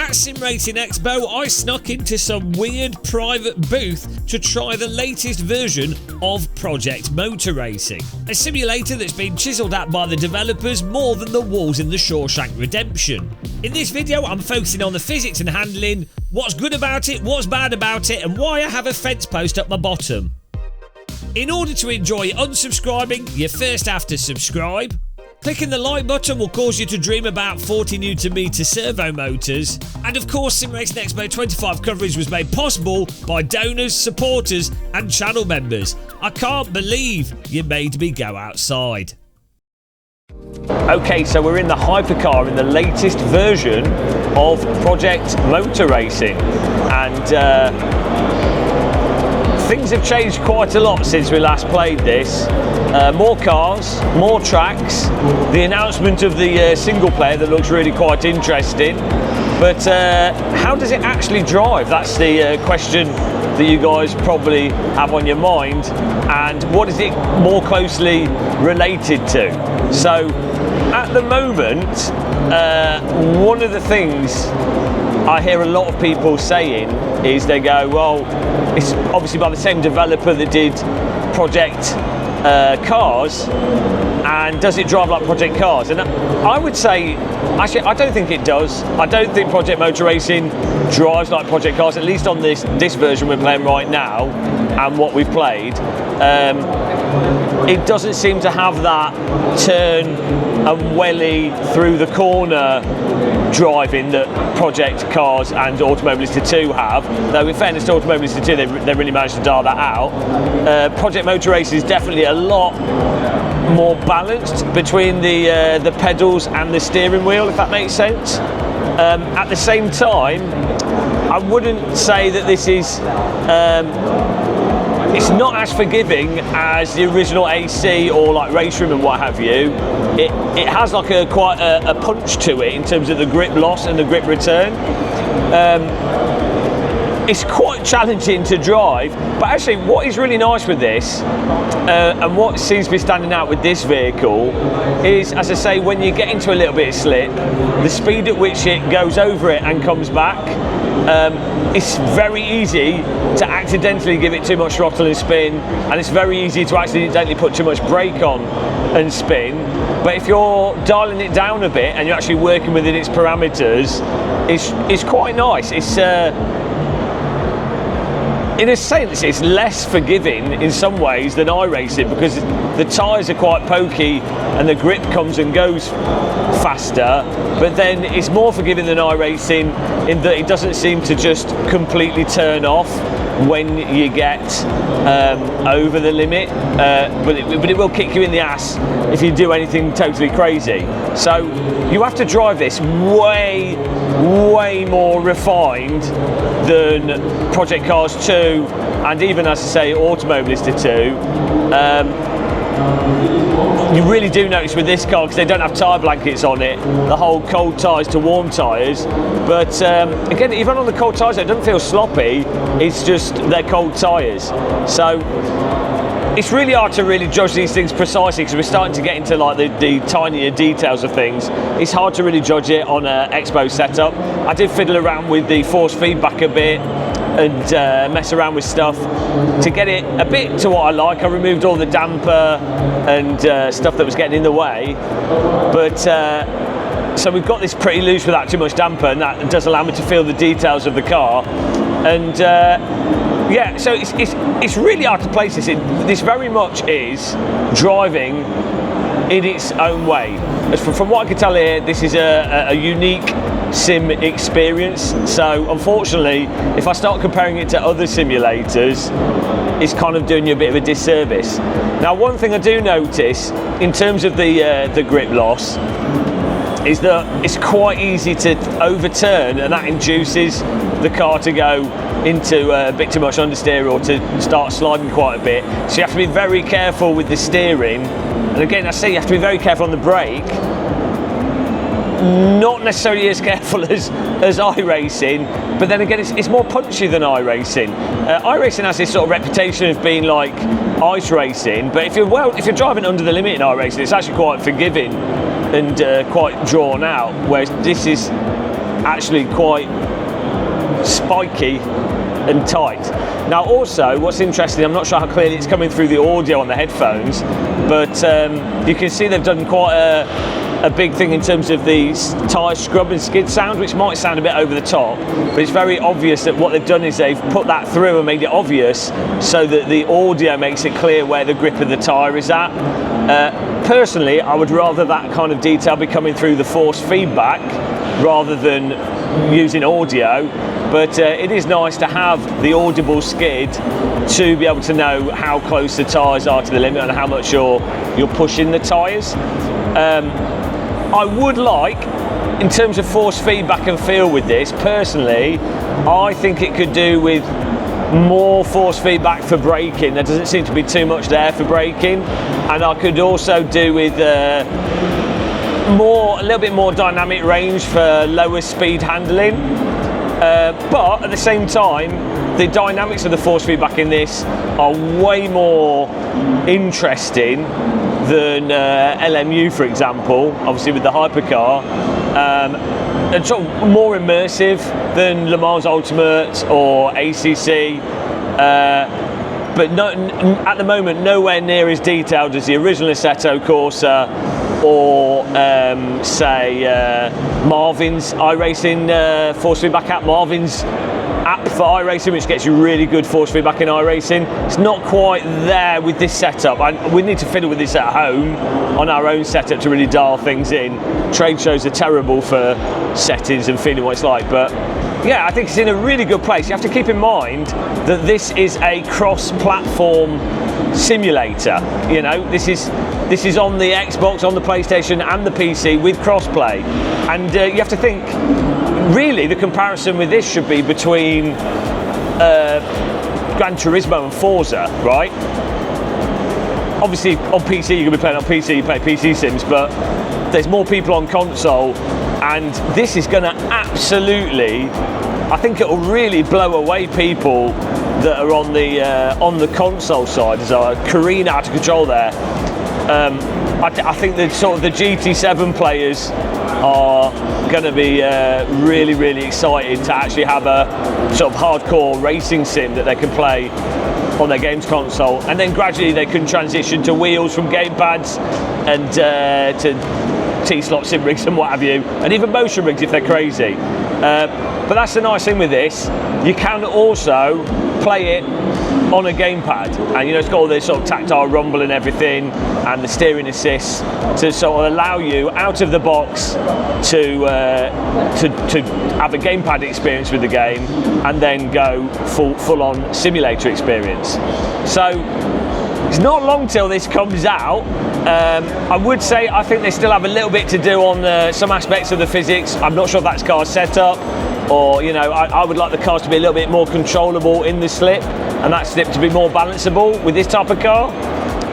At SimRacing Expo, I snuck into some weird private booth to try the latest version of Project Motor Racing, a simulator that's been chiselled at by the developers more than the walls in the Shawshank Redemption. In this video, I'm focusing on the physics and handling, what's good about it, what's bad about it, and why I have a fence post up my bottom. In order to enjoy unsubscribing, you first have to subscribe. Clicking the like button will cause you to dream about 40 Nm servo motors. And of course, SimRacing Expo 25 coverage was made possible by donors, supporters and channel members. I can't believe you made me go outside. Okay, so we're in the hypercar in the latest version of Project Motor Racing. And things have changed quite a lot since we last played this. More cars, more tracks, the announcement of the single player that looks really quite interesting. But how does it actually drive? That's the question that you guys probably have on your mind. And what is it more closely related to? So at the moment, one of the things I hear a lot of people saying is they go, well, it's obviously by the same developer that did Project Cars, and does it drive like Project Cars? And I would say, actually, I don't think it does. I don't think Project Motor Racing drives like Project Cars, at least on this version we're playing right now and what we've played. It doesn't seem to have that turn and welly through the corner driving that Project Cars and Automobilista 2 have, though in fairness to Automobilista 2 they really managed to dial that out. Project Motor Racing is definitely a lot more balanced between the pedals and the steering wheel, if that makes sense. At the same time, I wouldn't say that this is it's not as forgiving as the original AC or like Race Room and what have you. It has like quite a punch to it in terms of the grip loss and the grip return. It's quite challenging to drive, but actually what is really nice with this and what seems to be standing out with this vehicle is, as I say, when you get into a little bit of slip, the speed at which it goes over it and comes back, it's very easy to accidentally give it too much throttle and spin, and it's very easy to accidentally put too much brake on and spin. But if you're dialing it down a bit and you're actually working within its parameters, it's quite nice. It's in a sense, it's less forgiving in some ways than iRacing, because the tyres are quite pokey and the grip comes and goes faster, but then it's more forgiving than iRacing in that it doesn't seem to just completely turn off when you get over the limit, but it will kick you in the ass if you do anything totally crazy. So you have to drive this way more refined than Project Cars 2 and even, as I say, Automobilista 2. You really do notice with this car, because they don't have tyre blankets on it, the whole cold tyres to warm tyres. But again, even on the cold tyres, it doesn't feel sloppy, it's just they're cold tyres. So it's really hard to really judge these things precisely, because we're starting to get into like the tinier details of things. It's hard to really judge it on an Expo setup. I did fiddle around with the force feedback a bit and mess around with stuff to get it a bit to what I like. I removed all the damper and stuff that was getting in the way, but so we've got this pretty loose without too much damper, and that does allow me to feel the details of the car. And yeah, so it's really hard to place this in. This very much is driving in its own way. From what I can tell here, this is a unique sim experience. So unfortunately, if I start comparing it to other simulators, it's kind of doing you a bit of a disservice. Now, one thing I do notice in terms of the grip loss is that it's quite easy to overturn, and that induces the car to go into a bit too much understeer or to start sliding quite a bit. So you have to be very careful with the steering, and again, I say you have to be very careful on the brake. Not necessarily as careful as iRacing, but then again, it's more punchy than iRacing. iRacing has this sort of reputation of being like ice racing, but if you're driving under the limit in iRacing, it's actually quite forgiving and quite drawn out. Whereas this is actually quite spiky and tight. Now also, what's interesting, I'm not sure how clearly it's coming through the audio on the headphones, but you can see they've done quite a big thing in terms of the tyre scrub and skid sound, which might sound a bit over the top, but it's very obvious that what they've done is they've put that through and made it obvious so that the audio makes it clear where the grip of the tyre is at. Personally, I would rather that kind of detail be coming through the force feedback rather than using audio, but it is nice to have the audible skid to be able to know how close the tyres are to the limit and how much you're pushing the tyres. I would like, in terms of force feedback and feel with this, personally, I think it could do with more force feedback for braking. There doesn't seem to be too much there for braking, and I could also do with a little bit more dynamic range for lower speed handling. But at the same time, the dynamics of the force feedback in this are way more interesting than LMU, for example, obviously with the hypercar, and sort of more immersive than Le Mans Ultimate or ACC, but at the moment nowhere near as detailed as the original Assetto Corsa or say Marvin's iRacing force feedback app. Marvin's app for iRacing, which gets you really good force feedback in iRacing. It's not quite there with this setup. We need to fiddle with this at home on our own setup to really dial things in. Trade shows are terrible for settings and feeling what it's like, but yeah, I think it's in a really good place. You have to keep in mind that this is a cross-platform simulator. You know, this is on the Xbox, on the PlayStation and the PC with crossplay, and you have to think, really the comparison with this should be between Gran Turismo and Forza, right? Obviously on PC you're going to be playing on PC, you play PC sims, but there's more people on console, and this is going to absolutely, I think it will really blow away people that are on the console side. There's a careen out of control there. I think that sort of the GT7 players are going to be really, really excited to actually have a sort of hardcore racing sim that they can play on their games console, and then gradually they can transition to wheels from gamepads and to T-slot sim rigs and what have you, and even motion rigs if they're crazy. But that's the nice thing with this, you can also play it on a gamepad, and you know, it's got all this sort of tactile rumble and everything, and the steering assist to sort of allow you out of the box to have a gamepad experience with the game, and then go full on simulator experience. So it's not long till this comes out. I would say I think they still have a little bit to do on some aspects of the physics. I'm not sure if that's car setup, or you know, I would like the cars to be a little bit more controllable in the slip, and that slip to be more balanceable with this type of car.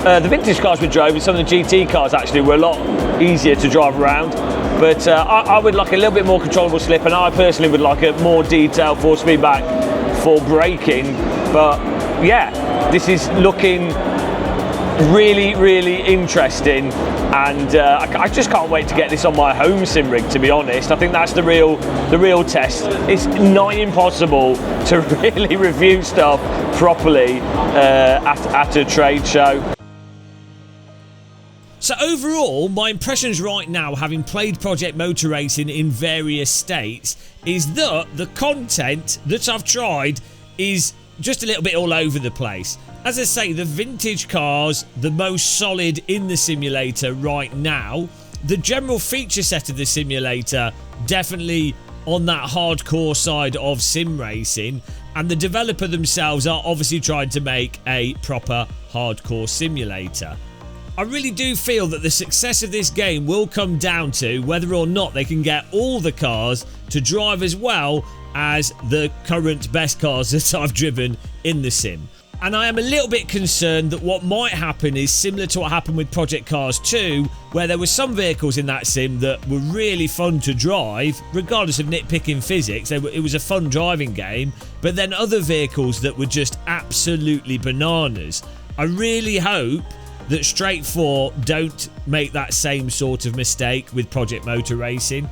The vintage cars we drove, and some of the GT cars actually, were a lot easier to drive around, but I would like a little bit more controllable slip, and I personally would like a more detailed force feedback for braking. But yeah, this is looking really, really interesting, and I just can't wait to get this on my home sim rig, to be honest. I think that's the real test. It's nigh impossible to really review stuff properly at a trade show. So overall, my impressions right now, having played Project Motor Racing in various states, is that the content that I've tried is just a little bit all over the place. As I say, the vintage cars, the most solid in the simulator right now. The general feature set of the simulator, definitely on that hardcore side of sim racing. And the developer themselves are obviously trying to make a proper hardcore simulator. I really do feel that the success of this game will come down to whether or not they can get all the cars to drive as well as the current best cars that I've driven in the sim. And I am a little bit concerned that what might happen is similar to what happened with Project Cars 2, where there were some vehicles in that sim that were really fun to drive, regardless of nitpicking physics. It was a fun driving game, but then other vehicles that were just absolutely bananas. I really hope that Straight 4 don't make that same sort of mistake with Project Motor Racing.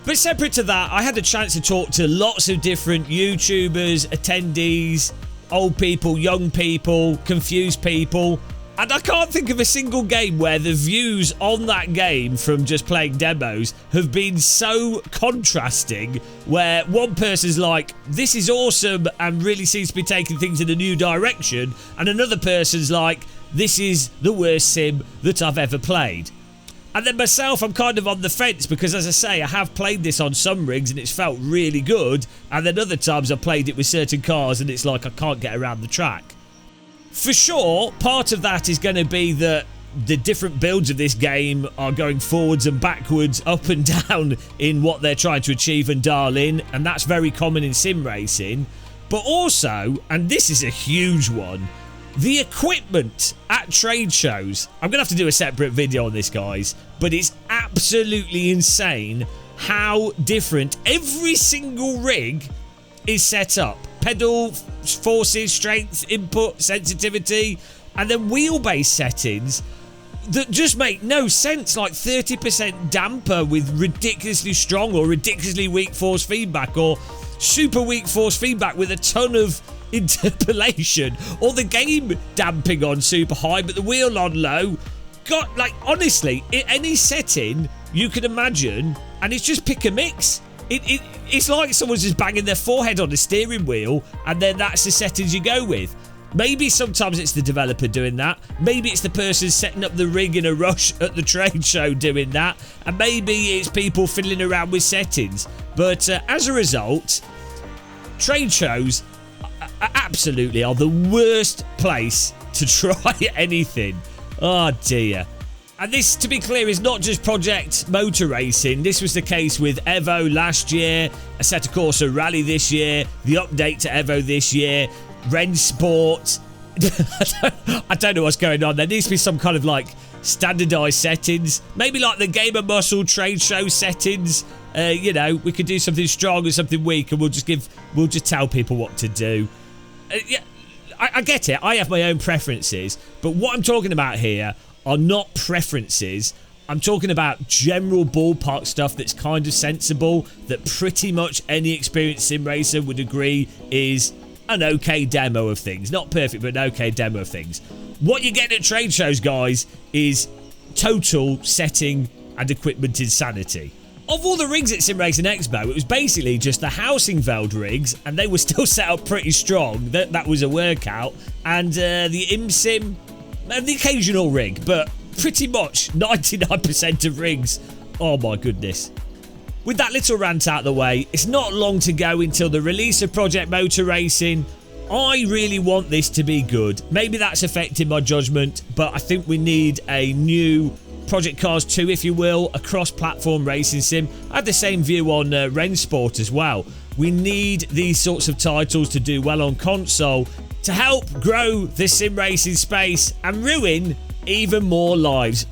But separate to that, I had a chance to talk to lots of different YouTubers, attendees, old people, young people, confused people, and I can't think of a single game where the views on that game from just playing demos have been so contrasting, where one person's like, this is awesome and really seems to be taking things in a new direction, and another person's like, this is the worst sim that I've ever played. And then myself, I'm kind of on the fence because, as I say, I have played this on some rigs and it's felt really good, and then other times I've played it with certain cars and it's like I can't get around the track. For sure, part of that is going to be that the different builds of this game are going forwards and backwards, up and down in what they're trying to achieve and dial in, and that's very common in sim racing. But also, and this is a huge one, the equipment at trade shows. I'm going to have to do a separate video on this, guys, but it's absolutely insane how different every single rig is set up. Pedal, forces, strength, input, sensitivity, and then wheelbase settings that just make no sense, like 30% damper with ridiculously strong or ridiculously weak force feedback, or super weak force feedback with a ton of interpolation, or the game damping on super high but the wheel on low. God, like, honestly, in any setting you can imagine, and it's just pick a mix. It's like someone's just banging their forehead on the steering wheel and then that's the settings you go with. Maybe sometimes it's the developer doing that, maybe it's the person setting up the rig in a rush at the trade show doing that, and maybe it's people fiddling around with settings. But as a result, trade shows absolutely are the worst place to try anything. Oh dear. And this, to be clear, is not just Project Motor Racing. This was the case with Evo last year, Assetto Corsa Rally this year, the update to Evo this year, Ren Sport. I don't know what's going on. There needs to be some kind of like standardized settings, maybe like the Gamer Muscle trade show settings. You know, we could do something strong and something weak, and we'll just tell people what to do. Yeah, I get it. I have my own preferences, but what I'm talking about here are not preferences. I'm talking about general ballpark stuff that's kind of sensible, that pretty much any experienced sim racer would agree is an okay demo of things. Not perfect, but an okay demo of things. What you get at trade shows, guys, is total setting and equipment insanity. Of all the rigs at SimRacing Expo, it was basically just the Housingveld rigs, and they were still set up pretty strong. That was a workout. And the ImSim, and the occasional rig, but pretty much 99% of rigs. Oh my goodness. With that little rant out of the way, it's not long to go until the release of Project Motor Racing. I really want this to be good. Maybe that's affecting my judgment, but I think we need a new Project Cars 2, if you will, a cross-platform racing sim. I had the same view on Ren Sport as well. We need these sorts of titles to do well on console to help grow the sim racing space and ruin even more lives.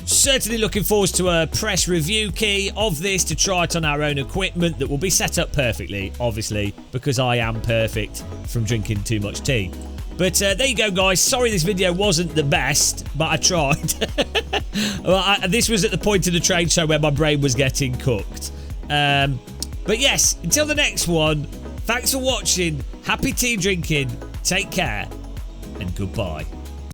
Certainly looking forward to a press review key of this to try it on our own equipment that will be set up perfectly, obviously, because I am perfect from drinking too much tea. But there you go, guys. Sorry this video wasn't the best, but I tried. Well, this was at the point of the trade show where my brain was getting cooked. But yes, until the next one, thanks for watching. Happy tea drinking. Take care and goodbye.